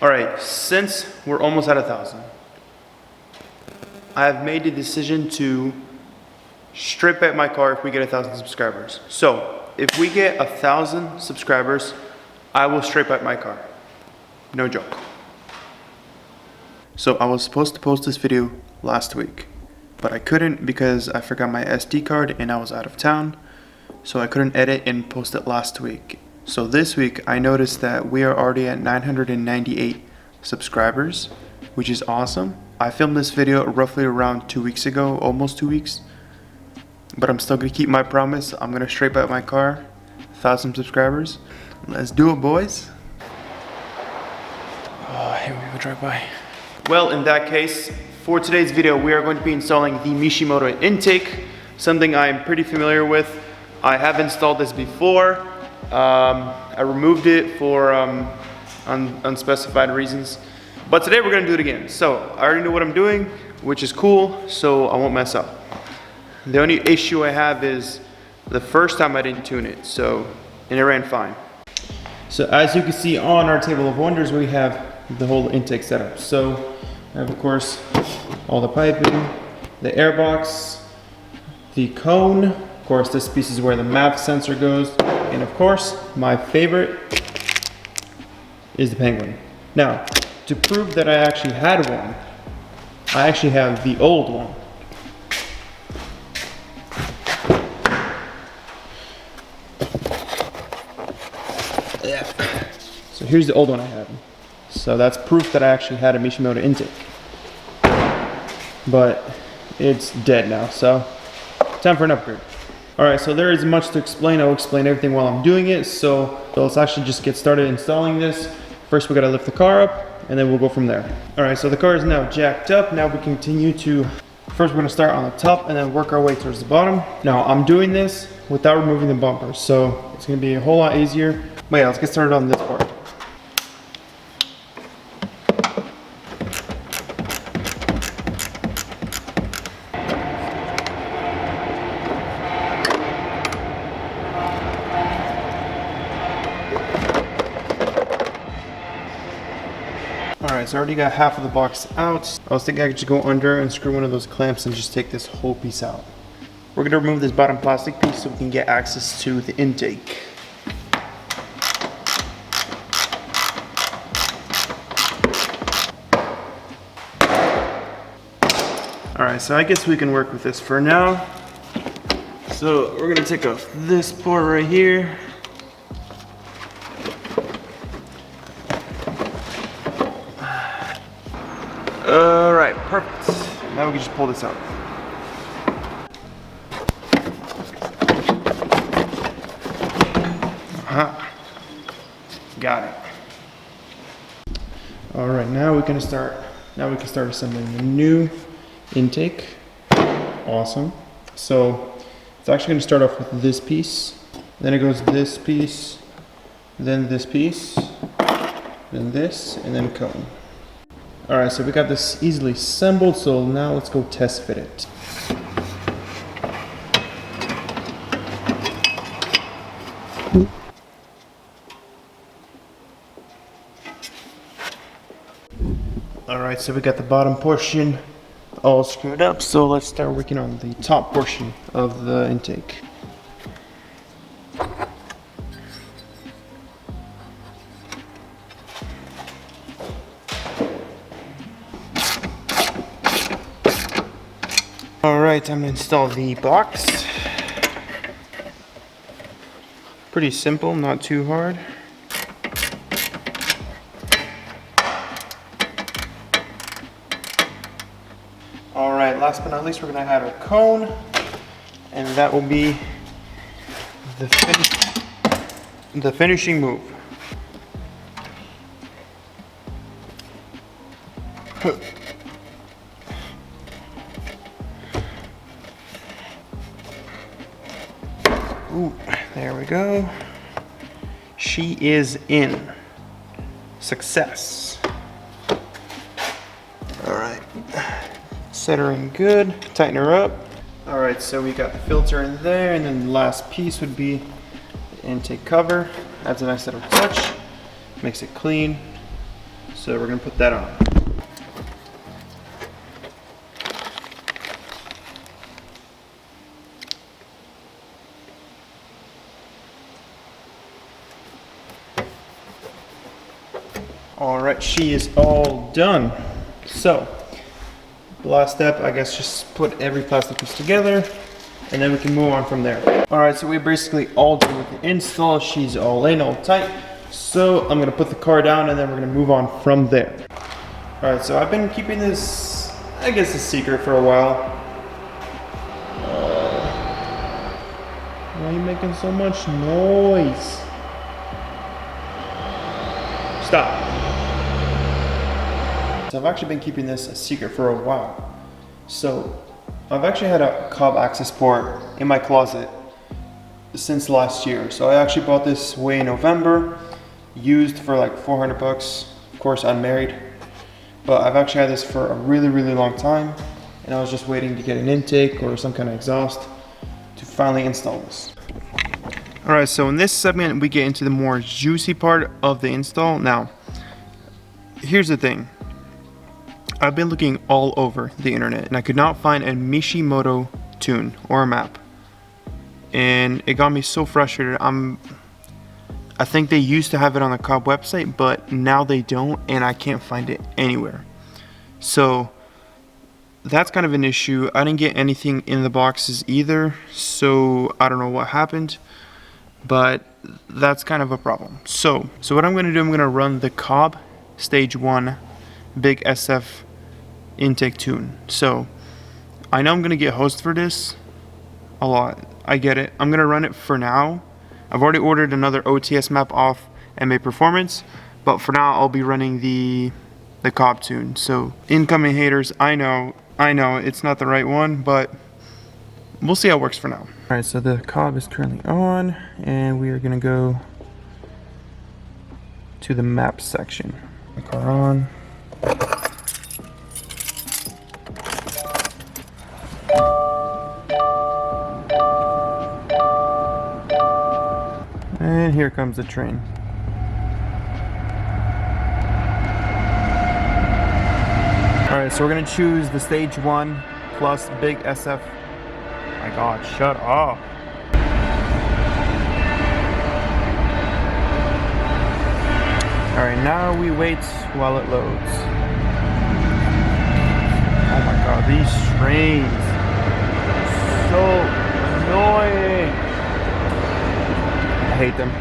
All right, since we're almost at 1,000, I have made the decision to straight bet my car if we get 1,000 subscribers. So if we get 1,000 subscribers, I will straight bet my car. No joke. So I was supposed to post this video last week, but I couldn't because I forgot my SD card and I was out of town. So I couldn't edit and post it last week. So this week I noticed that we are already at 998 subscribers, which is awesome. I filmed this video roughly around 2 weeks ago, almost 2 weeks. But I'm still gonna keep my promise. I'm gonna straight bet my car, 1,000 subscribers. Let's do it, boys. Oh, here we go, drive by. Well, in that case, for today's video, we are going to be installing the Mishimoto intake, something I'm pretty familiar with. I have installed this before. I removed it for unspecified reasons. But today we're gonna do it again. So I already know what I'm doing, which is cool, so I won't mess up. The only issue I have is the first time I didn't tune it, and it ran fine. So as you can see on our table of wonders, we have the whole intake setup. So I have, of course, all the piping, the air box, the cone. Of course, this piece is where the map sensor goes. And of course, my favorite is the penguin. Now, to prove that I actually had one, I actually have the old one. Yeah. So here's the old one I had. So that's proof that I actually had a Mishimoto intake. But it's dead now, so time for an upgrade. All right, so there isn't much to explain. I'll explain everything while I'm doing it. So let's actually just get started installing this. First, we gotta lift the car up, and then we'll go from there. All right, so the car is now jacked up. Now we continue to, first we're gonna start on the top and then work our way towards the bottom. Now I'm doing this without removing the bumpers, so it's gonna be a whole lot easier. But yeah, let's get started on this part. Alright, so I already got half of the box out. I was thinking I could just go under and screw one of those clamps and just take this whole piece out. We're going to remove this bottom plastic piece so we can get access to the intake. Alright, so I guess we can work with this for now. So we're going to take off this part right here. Alright, perfect. Now we can just pull this out. Got it. Alright, now we can start assembling the new intake. Awesome. So it's actually going to start off with this piece. Then it goes this piece, then this piece, then this, and then cone. Alright, so we got this easily assembled, so now let's go test fit it. Alright, so we got the bottom portion all screwed up, so let's start working on the top portion of the intake. Alright, I'm going to install the box. Pretty simple, not too hard. Alright, last but not least, we're going to add our cone. And that will be the finishing move. Ooh, there we go. She is in. Success. Alright. Set her in good. Tighten her up. Alright, so we got the filter in there, and then the last piece would be the intake cover. Adds a nice little touch. Makes it clean. So we're gonna put that on. All right, she is all done. So, the last step, I guess, just put every plastic piece together, and then we can move on from there. All right, so we're basically all done with the install. She's all in, all tight. So I'm gonna put the car down, and then we're gonna move on from there. All right, so I've been keeping this, I guess, a secret for a while. Why are you making so much noise? Stop. So I've actually been keeping this a secret for a while. So I've actually had a Cobb access port in my closet since last year. So I actually bought this way in November, used for like 400 bucks. Of course, unmarried. But I've actually had this for a really, really long time. And I was just waiting to get an intake or some kind of exhaust to finally install this. All right, so in this segment, we get into the more juicy part of the install. Now, here's the thing. I've been looking all over the internet and I could not find a Mishimoto tune or a map. And it got me so frustrated. I think they used to have it on the Cobb website, but now they don't, and I can't find it anywhere. So that's kind of an issue. I didn't get anything in the boxes either, so I don't know what happened, but that's kind of a problem. So what I'm gonna do, I'm gonna run the Cobb Stage 1 Big SF intake tune. So I know I'm gonna get hosed for this a lot. I get it. I'm gonna run it for now. I've already ordered another OTS map off MA Performance, but for now I'll be running the Cobb tune. So incoming haters, I know it's not the right one, but we'll see how it works for now. All right, so the Cobb is currently on, and we are gonna go to the map section. The car on. And here comes the train. Alright, so we're gonna choose the Stage 1 plus Big SF. My God, shut up. Alright, now we wait while it loads. Oh my God, these trains are so annoying. I hate them.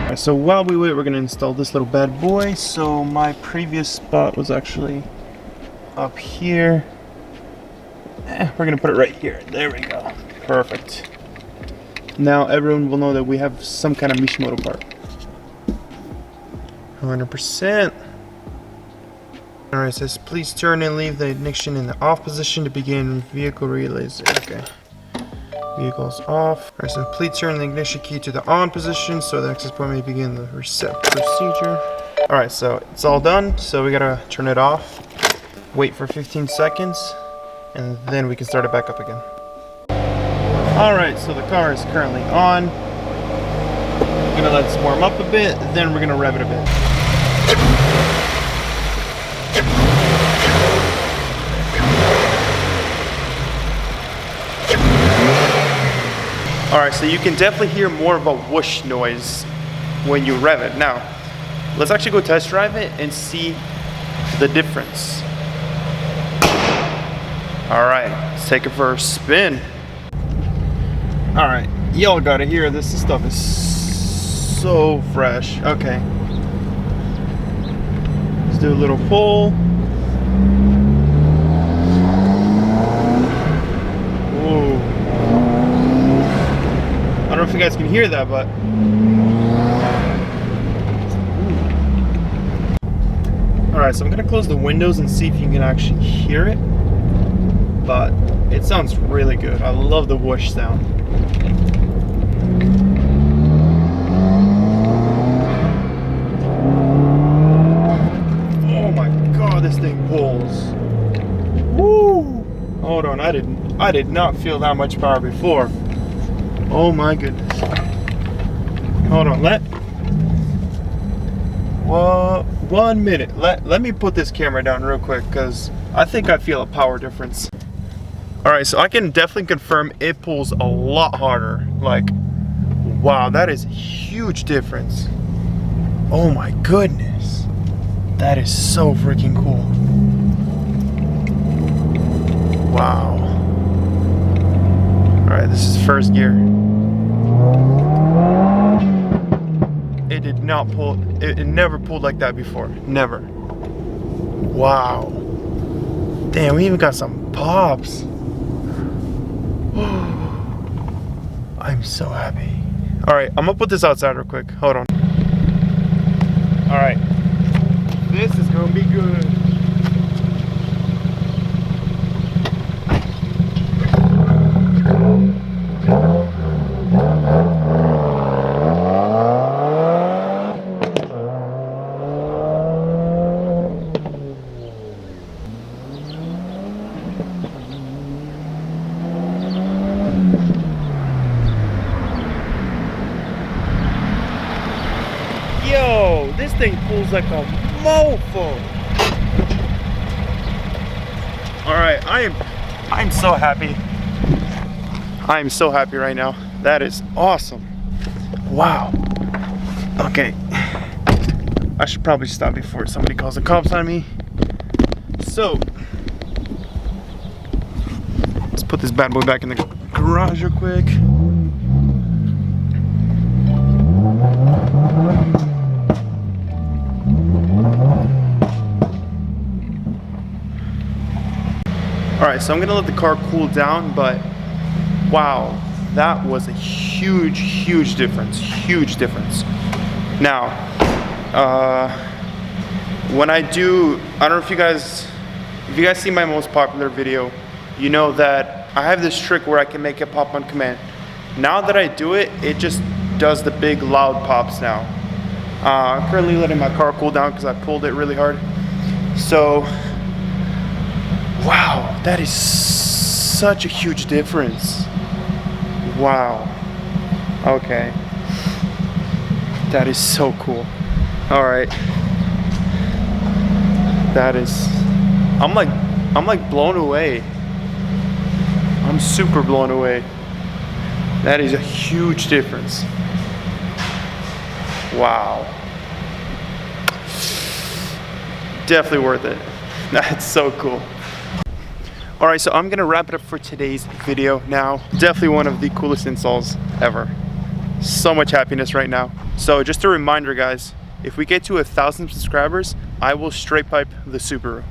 Right, so while we wait, we're gonna install this little bad boy. So my previous spot was actually up here. We're gonna put it right here. There we go. Perfect. Now everyone will know that we have some kind of Mishimoto part. 100%. Alright, it says please turn and leave the ignition in the off position to begin vehicle relays. Okay. Vehicle's off. Alright, so please turn the ignition key to the on position so the access point may begin the reset procedure. Alright, so it's all done. So we gotta turn it off, wait for 15 seconds, and then we can start it back up again. Alright, so the car is currently on. We're gonna let it warm up a bit, then we're gonna rev it a bit. Alright, so you can definitely hear more of a whoosh noise when you rev it. Now, let's actually go test drive it and see the difference. Alright, let's take it for a spin. Alright, y'all gotta hear this. This stuff is so fresh. Okay. Let's do a little pull. I don't know if you guys can hear that, but alright, so I'm gonna close the windows and see if you can actually hear it. But it sounds really good. I love the whoosh sound. Oh my God, this thing pulls. Woo! Hold on, I did not feel that much power before. Oh my goodness. Hold on, what? 1 minute. Let me put this camera down real quick because I think I feel a power difference. All right, so I can definitely confirm it pulls a lot harder. Like, wow, that is a huge difference. Oh my goodness. That is so freaking cool. Wow. All right, this is first gear. It did not pull, it never pulled like that before, never. Wow. Damn, we even got some pops. I'm so happy. All right, I'm gonna put this outside real quick, hold on. All right, this is gonna be good. Yo, this thing pulls like a mofo. All right, I'm so happy. I'm so happy right now. That is awesome. Wow. Okay. I should probably stop before somebody calls the cops on me. So, let's put this bad boy back in the garage real quick. Alright, so I'm gonna let the car cool down, but wow, that was a huge, huge difference. Huge difference. Now, when I don't know if you guys see my most popular video, you know that I have this trick where I can make it pop on command. Now that I do it, it just does the big loud pops now. I'm currently letting my car cool down because I pulled it really hard. So, wow, that is such a huge difference. Wow. Okay. That is so cool. All right. That is, I'm like blown away. I'm super blown away. That is a huge difference. Wow. Definitely worth it. That's so cool. All right, so I'm gonna wrap it up for today's video now. Definitely one of the coolest installs ever. So much happiness right now. So just a reminder, guys, if we get to 1,000 subscribers, I will straight pipe the Subaru.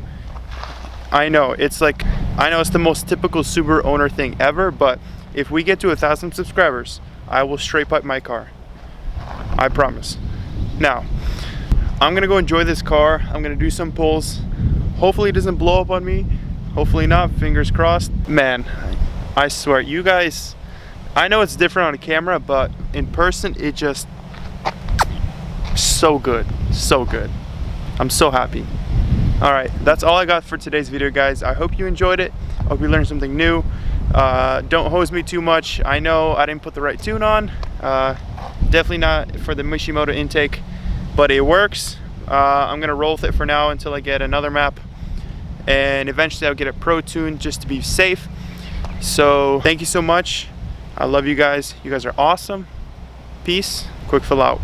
I know it's the most typical Subaru owner thing ever, but if we get to 1,000 subscribers, I will straight pipe my car. I promise. Now, I'm gonna go enjoy this car. I'm gonna do some pulls. Hopefully it doesn't blow up on me. Hopefully not, fingers crossed. Man, I swear, you guys, I know it's different on camera, but in person, it just, so good, so good. I'm so happy. All right, that's all I got for today's video, guys. I hope you enjoyed it. I hope you learned something new. Don't hose me too much. I know I didn't put the right tune on. Definitely not for the Mishimoto intake, but it works. I'm gonna roll with it for now until I get another map. And eventually I'll get a pro tune just to be safe. So thank you so much. I love you guys. You guys are awesome. Peace. Quick fill out.